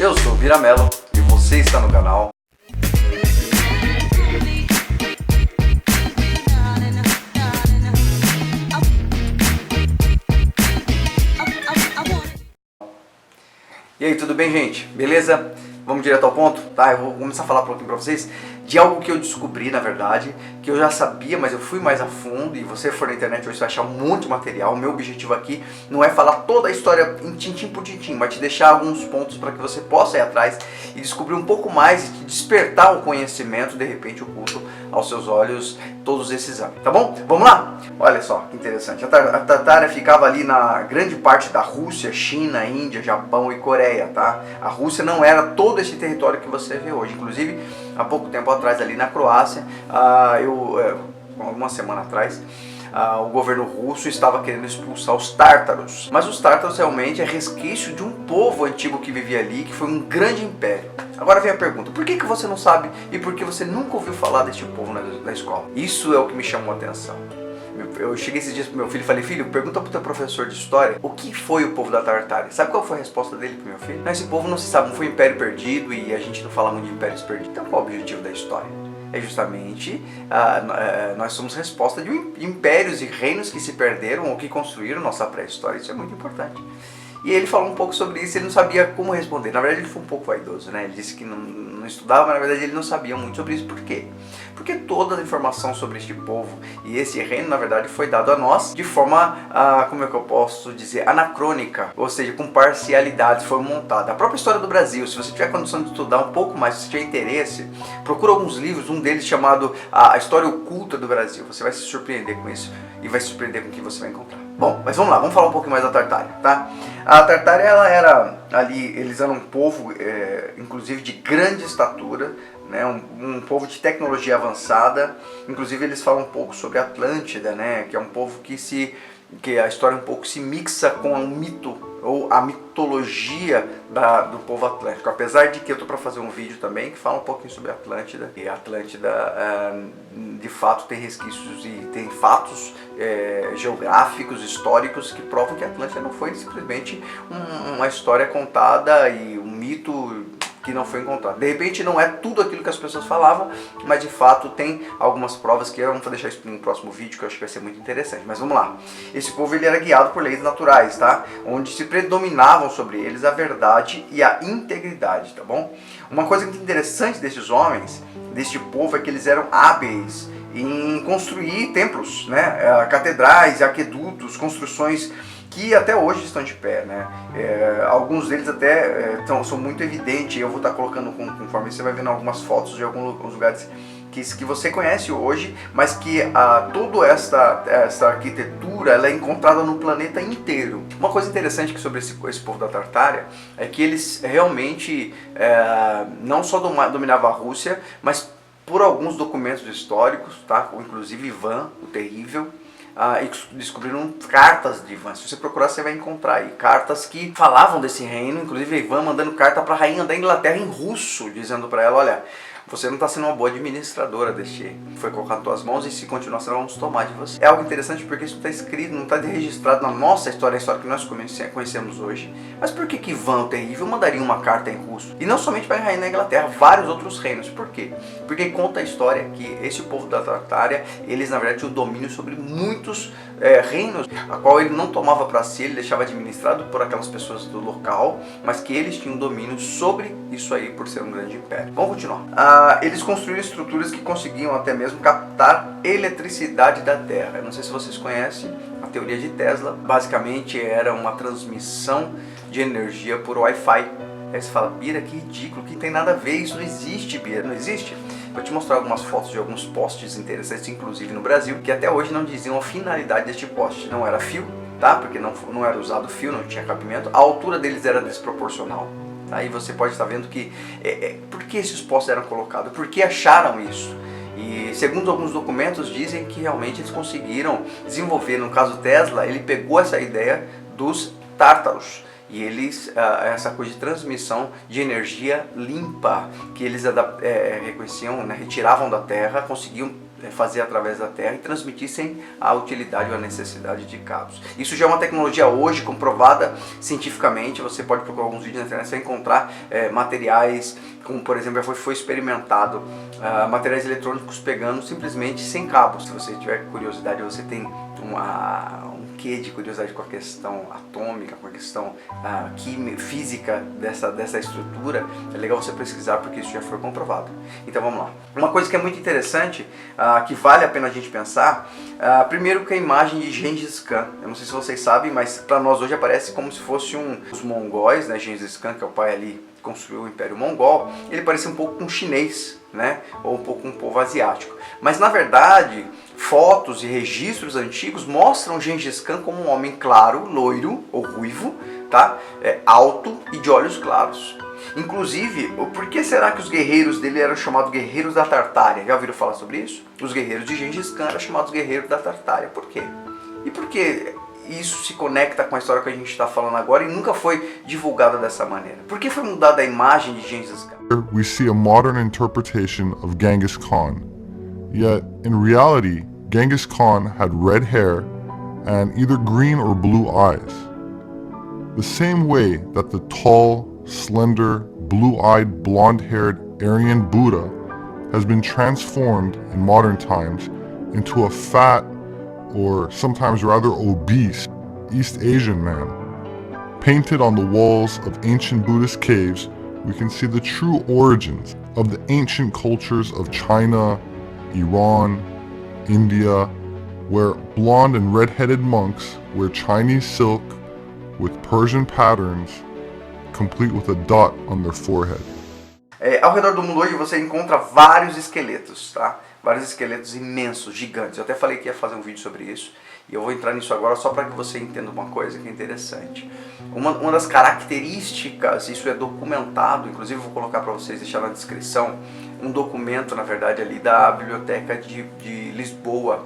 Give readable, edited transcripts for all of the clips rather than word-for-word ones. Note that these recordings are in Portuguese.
Eu sou o Viramelo e você está no canal. E aí, tudo bem, gente? Beleza? Vamos direto ao ponto? Tá, eu vou começar a falar um pouquinho pra vocês de algo que eu descobri, na verdade, que eu já sabia, mas eu fui mais a fundo, e você for na internet hoje vai achar um monte de material. O meu objetivo aqui não é falar toda a história em tintim por tintim, mas te deixar alguns pontos para que você possa ir atrás e descobrir um pouco mais e despertar o conhecimento, de repente, oculto aos seus olhos todos esses anos, tá bom? Vamos lá? Olha só que interessante, a Tatária ficava ali na grande parte da Rússia, China, Índia, Japão e Coreia, tá? A Rússia não era todo esse território que você vê hoje, inclusive há pouco tempo atrás ali na Croácia, alguma semana atrás, o governo russo estava querendo expulsar os tártaros, mas os tártaros realmente é resquício de um povo antigo que vivia ali, que foi um grande império. Agora vem a pergunta, por que você não sabe e por que você nunca ouviu falar deste povo na escola? Isso é o que me chamou a atenção. Eu cheguei esses dias pro meu filho e falei, filho, pergunta pro teu professor de história o que foi o povo da Tartária. Sabe qual foi a resposta dele pro meu filho? Não, esse povo não se sabe, não foi um império perdido e a gente não fala muito de impérios perdidos. Então qual é o objetivo da história? É justamente, nós somos resposta de impérios e reinos que se perderam ou que construíram nossa pré-história. Isso é muito importante. E ele falou um pouco sobre isso, ele não sabia como responder. Na verdade ele foi um pouco vaidoso, né? Ele disse que não estudava, mas na verdade ele não sabia muito sobre isso. Por quê? Porque toda a informação sobre este povo e esse reino, na verdade, foi dado a nós de forma, como é que eu posso dizer, anacrônica. Ou seja, com parcialidades, foi montada. A própria história do Brasil, se você tiver condição de estudar um pouco mais, se você tiver interesse, procura alguns livros, um deles chamado A História Oculta do Brasil. Você vai se surpreender com isso e vai se surpreender com o que você vai encontrar. Bom, mas vamos lá, vamos falar um pouquinho mais da Tartária, tá? A Tartária, ela era ali, eles eram um povo, inclusive de grande estatura, né? Um povo de tecnologia avançada. Inclusive eles falam um pouco sobre a Atlântida, né? Que é um povo que a história um pouco se mixa com o mito ou a mitologia do povo atlântico. Apesar de que eu estou para fazer um vídeo também que fala um pouquinho sobre a Atlântida. E a Atlântida de fato tem resquícios e tem fatos geográficos, históricos que provam que a Atlântida não foi simplesmente uma história contada e um mito que não foi encontrado. De repente não é tudo aquilo que as pessoas falavam, mas de fato tem algumas provas que eu vou deixar isso no próximo vídeo, que eu acho que vai ser muito interessante. Mas vamos lá. Esse povo ele era guiado por leis naturais, tá? Onde se predominavam sobre eles a verdade e a integridade, tá bom? Uma coisa muito interessante desses homens, deste povo, é que eles eram hábeis em construir templos, né? Catedrais, aquedutos, construções que até hoje estão de pé, né? Alguns deles até são muito evidentes. Eu vou estar colocando conforme você vai vendo algumas fotos de alguns lugares que você conhece hoje, mas que toda essa arquitetura ela é encontrada no planeta inteiro. Uma coisa interessante que sobre esse povo da Tartária é que eles realmente não só dominavam a Rússia, mas por alguns documentos históricos, tá? Inclusive Ivan o Terrível, e descobriram cartas de Ivan. Se você procurar, você vai encontrar aí cartas que falavam desse reino, inclusive Ivan mandando carta para a rainha da Inglaterra em russo, dizendo para ela, olha, você não está sendo uma boa administradora deste que foi colocado nas tuas mãos, e se continuar, nós vamos tomar de você. É algo interessante porque isso está escrito, não está registrado na nossa história, a história que nós conhecemos hoje. Mas por que Ivan o Terrível mandaria uma carta em russo? E não somente para a rainha da Inglaterra, vários outros reinos. Por quê? Porque conta a história que esse povo da Tartária, eles na verdade tinham domínio sobre muitos reinos, a qual ele não tomava para si, ele deixava administrado por aquelas pessoas do local, mas que eles tinham domínio sobre isso aí por ser um grande império. Vamos continuar. Eles construíram estruturas que conseguiam até mesmo captar eletricidade da Terra. Eu não sei se vocês conhecem a teoria de Tesla. Basicamente era uma transmissão de energia por Wi-Fi. Aí você fala, Bira, que ridículo, que tem nada a ver, isso não existe, Bira, não existe? Vou te mostrar algumas fotos de alguns postes interessantes, inclusive no Brasil, que até hoje não diziam a finalidade deste poste. Não era fio, tá? Porque não era usado fio, não tinha cabimento. A altura deles era desproporcional. Aí você pode estar vendo que por que esses postes eram colocados, por que acharam isso. E segundo alguns documentos dizem que realmente eles conseguiram desenvolver, no caso Tesla, ele pegou essa ideia dos tártaros. E eles, essa coisa de transmissão de energia limpa, que eles reconheciam, né, retiravam da Terra, conseguiam fazer através da terra e transmitir sem a utilidade ou a necessidade de cabos. Isso já é uma tecnologia hoje comprovada cientificamente. Você pode procurar alguns vídeos na internet e encontrar materiais, como por exemplo já foi experimentado materiais eletrônicos pegando simplesmente sem cabos. Se você tiver curiosidade, você tem um quê de curiosidade com a questão atômica, com a questão química, física dessa estrutura, é legal você pesquisar porque isso já foi comprovado. Então vamos lá. Uma coisa que é muito interessante, que vale a pena a gente pensar, primeiro que a imagem de Gengis Khan, eu não sei se vocês sabem, mas para nós hoje aparece como se fosse os mongóis, né? Gengis Khan, que é o pai ali, construiu o Império Mongol, ele parecia um pouco com um chinês, né? Ou um pouco com um povo asiático. Mas na verdade, fotos e registros antigos mostram Gengis Khan como um homem claro, loiro ou ruivo, tá? Alto e de olhos claros. Inclusive, por que será que os guerreiros dele eram chamados guerreiros da Tartária? Já ouviram falar sobre isso? Os guerreiros de Gengis Khan eram chamados guerreiros da Tartária. Por quê? E por que isso se conecta com a história que a gente está falando agora e nunca foi divulgada dessa maneira? Por que foi mudada a imagem de Gengis Khan? We see a modern interpretation of Genghis Khan. Yet, in reality, Genghis Khan had red hair and either green or blue eyes. The same way that the tall, slender, blue-eyed, blonde-haired Aryan Buddha has been transformed in modern times into a fat, or sometimes rather obese, East Asian man. Painted on the walls of ancient Buddhist caves, we can see the true origins of the ancient cultures of China, Iran, India, where blonde and red-headed monks wear Chinese silk with Persian patterns, complete with a dot on their forehead. Ao redor do mundo hoje você encontra vários esqueletos, tá? Vários esqueletos imensos, gigantes. Eu até falei que ia fazer um vídeo sobre isso e eu vou entrar nisso agora só para que você entenda uma coisa que é interessante. Uma das características, isso é documentado, inclusive eu vou colocar para vocês, deixar na descrição, um documento, na verdade, ali da Biblioteca de Lisboa,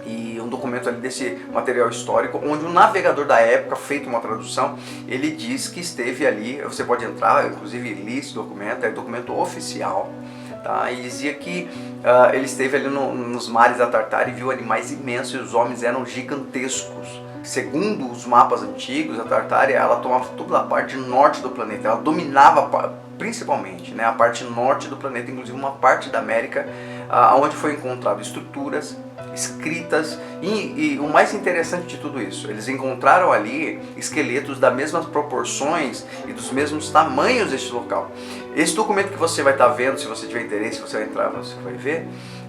e um documento ali desse material histórico, onde um navegador da época, feito uma tradução, ele diz que esteve ali, você pode entrar, eu inclusive li esse documento, é documento oficial, tá? E dizia que ele esteve ali nos mares da Tartária e viu animais imensos e os homens eram gigantescos. Segundo os mapas antigos, a Tartária ela tomava toda a parte norte do planeta, ela dominava principalmente, né, a parte norte do planeta, inclusive uma parte da América, onde foi encontrado estruturas, escritas e o mais interessante de tudo isso, eles encontraram ali esqueletos das mesmas proporções e dos mesmos tamanhos deste local. Esse documento que você vai estar vendo, se você tiver interesse, você vai entrar,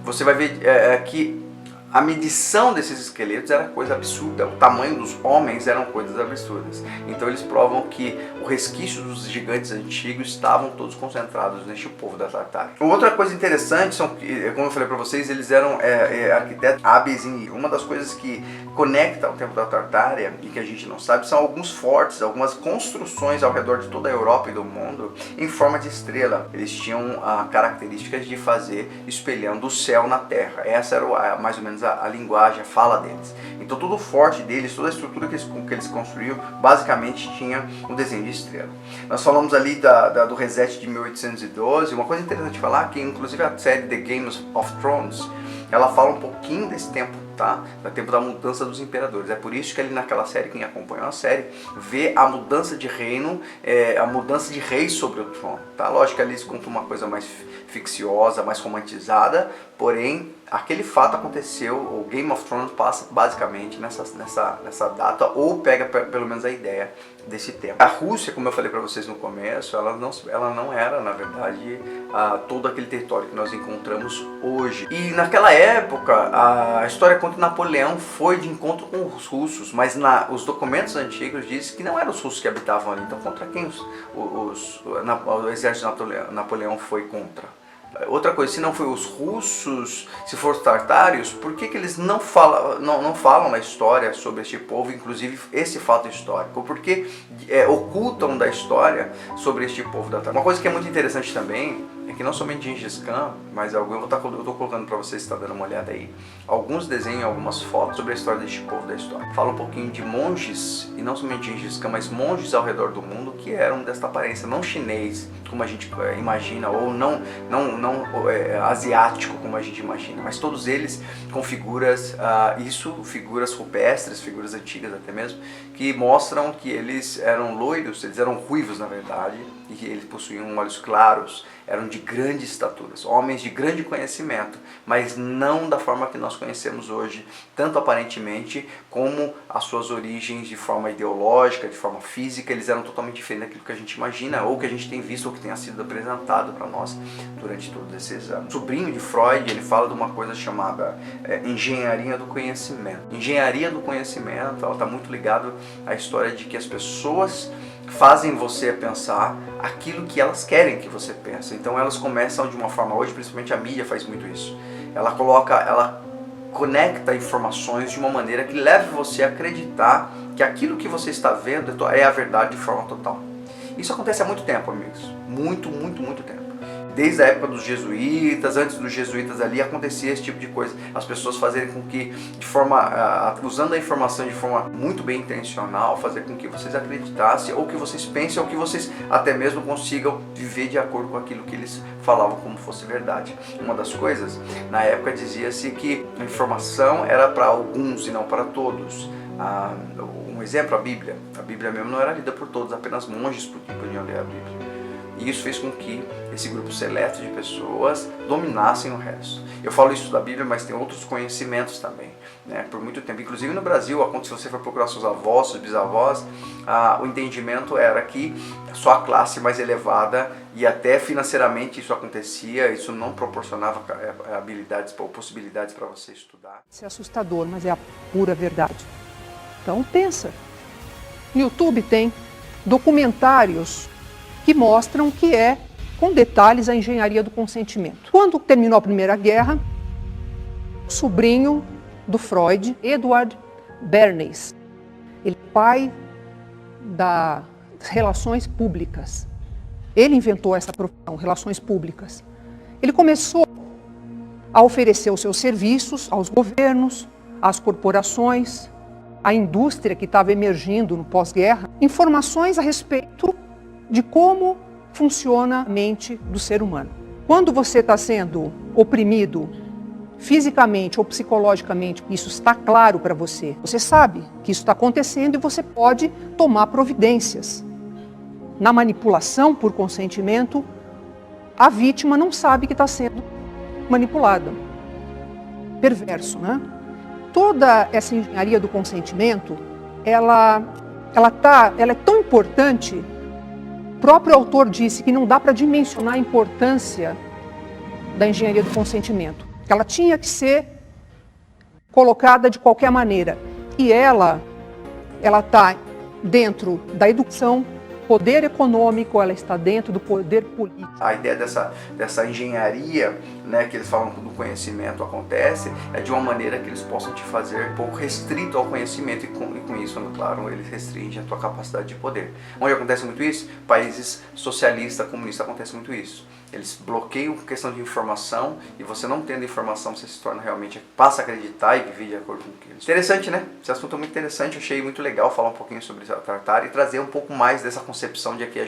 você vai ver que a medição desses esqueletos era coisa absurda, o tamanho dos homens eram coisas absurdas. Então eles provam que o resquício dos gigantes antigos estavam todos concentrados neste povo da Tartária. Outra coisa interessante, como eu falei para vocês, eles eram arquitetos hábeis em uma das coisas que conecta o tempo da Tartária e que a gente não sabe, são alguns fortes, algumas construções ao redor de toda a Europa e do mundo em forma de estrela. Eles tinham características de fazer espelhando o céu na terra. Essa era mais ou menos a linguagem, a fala deles. Então todo o forte deles, toda a estrutura que eles construíram, basicamente tinha um desenho de estrela. Nós falamos ali do reset de 1812, uma coisa interessante de falar, que inclusive a série The Game of Thrones, ela fala um pouquinho desse tempo, tá? Do tempo da mudança dos imperadores. É por isso que ali naquela série, quem acompanhou a série, vê a mudança de reino, a mudança de rei sobre o trono, tá? Lógico que ali eles contam uma coisa mais ficciosa, mais romantizada, porém, aquele fato aconteceu, o Game of Thrones passa basicamente nessa data, ou pega pelo menos a ideia desse tempo. A Rússia, como eu falei para vocês no começo, ela não era, na verdade, todo aquele território que nós encontramos hoje. E naquela época, a história conta que Napoleão foi de encontro com os russos, mas os documentos antigos dizem que não eram os russos que habitavam ali. Então, contra quem o exército de Napoleão foi contra? Outra coisa, se não foi os russos, se for os tartários, por que eles não falam na história sobre este povo, inclusive esse fato histórico? Por que ocultam da história sobre este povo da Tartária? Uma coisa que é muito interessante também é que não somente Gengis Khan, mas eu estou colocando para vocês, está dando uma olhada aí, alguns desenhos, algumas fotos sobre a história deste povo da história. Fala um pouquinho de monges, e não somente Gengis Khan, mas monges ao redor do mundo que eram desta aparência, não chinês, como a gente imagina, ou não asiático como a gente imagina, mas todos eles com figuras, figuras rupestres, figuras antigas até mesmo, que mostram que eles eram loiros, eles eram ruivos na verdade, e que eles possuíam olhos claros, eram de grandes estaturas, homens de grande conhecimento, mas não da forma que nós conhecemos hoje, tanto aparentemente como as suas origens de forma ideológica, de forma física, eles eram totalmente diferentes daquilo que a gente imagina, ou que a gente tem visto, ou que tenha sido apresentado para nós durante todos esses anos. O sobrinho de Freud, ele fala de uma coisa chamada engenharia do conhecimento. Engenharia do conhecimento, ela está muito ligada à história de que as pessoas fazem você pensar aquilo que elas querem que você pense. Então elas começam de uma forma, hoje principalmente a mídia faz muito isso, ela conecta informações de uma maneira que leve você a acreditar que aquilo que você está vendo é a verdade de forma total. Isso acontece há muito tempo, amigos, muito tempo. Desde a época dos jesuítas, antes dos jesuítas ali, acontecia esse tipo de coisa. As pessoas fazerem com que, usando a informação de forma muito bem intencional, fazer com que vocês acreditassem, ou que vocês pensem, ou que vocês até mesmo consigam viver de acordo com aquilo que eles falavam como fosse verdade. Uma das coisas, na época dizia-se que a informação era para alguns e não para todos. Um exemplo, a Bíblia. A Bíblia mesmo não era lida por todos, apenas monges podiam ler a Bíblia. E isso fez com que esse grupo seleto de pessoas dominassem o resto. Eu falo isso da Bíblia, mas tem outros conhecimentos também, né? Por muito tempo, inclusive no Brasil, se você for procurar seus avós, seus bisavós, o entendimento era que só a classe mais elevada, e até financeiramente isso acontecia, isso não proporcionava habilidades ou possibilidades para você estudar. Isso é assustador, mas é a pura verdade. Então pensa, no YouTube tem documentários que mostram que é, com detalhes, a engenharia do consentimento. Quando terminou a Primeira Guerra, o sobrinho do Freud, Edward Bernays, ele é pai das relações públicas. Ele inventou essa profissão, relações públicas. Ele começou a oferecer os seus serviços aos governos, às corporações, à indústria que estava emergindo no pós-guerra, informações a respeito de como funciona a mente do ser humano. Quando você está sendo oprimido fisicamente ou psicologicamente, isso está claro para você. Você sabe que isso está acontecendo e você pode tomar providências. Na manipulação por consentimento, a vítima não sabe que está sendo manipulada. Perverso, né? Toda essa engenharia do consentimento, ela é tão importante. O próprio autor disse que não dá para dimensionar a importância da engenharia do consentimento, que ela tinha que ser colocada de qualquer maneira. E ela está dentro da educação, poder econômico, ela está dentro do poder político. A ideia dessa engenharia, né, que eles falam do conhecimento acontece, é de uma maneira que eles possam te fazer um pouco restrito ao conhecimento e com isso, claro, eles restringem a tua capacidade de poder. Onde acontece muito isso? Países socialistas, comunistas, acontece muito isso. Eles bloqueiam a questão de informação e você não tendo informação, você se torna realmente, passa a acreditar e viver de acordo com aquilo. Interessante, né? Esse assunto é muito interessante, eu achei muito legal falar um pouquinho sobre a Tartar e trazer um pouco mais dessa concepção de que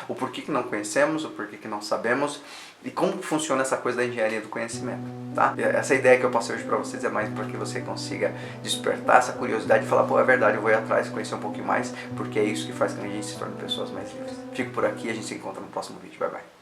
o porquê que não conhecemos, o porquê que não sabemos e como funciona essa coisa da engenharia do conhecimento, tá? Essa ideia que eu passei hoje para vocês é mais para que você consiga despertar essa curiosidade e falar, pô, é verdade, eu vou ir atrás, conhecer um pouquinho mais, porque é isso que faz com que a gente se torne pessoas mais livres. Fico por aqui, a gente se encontra no próximo vídeo, bye bye.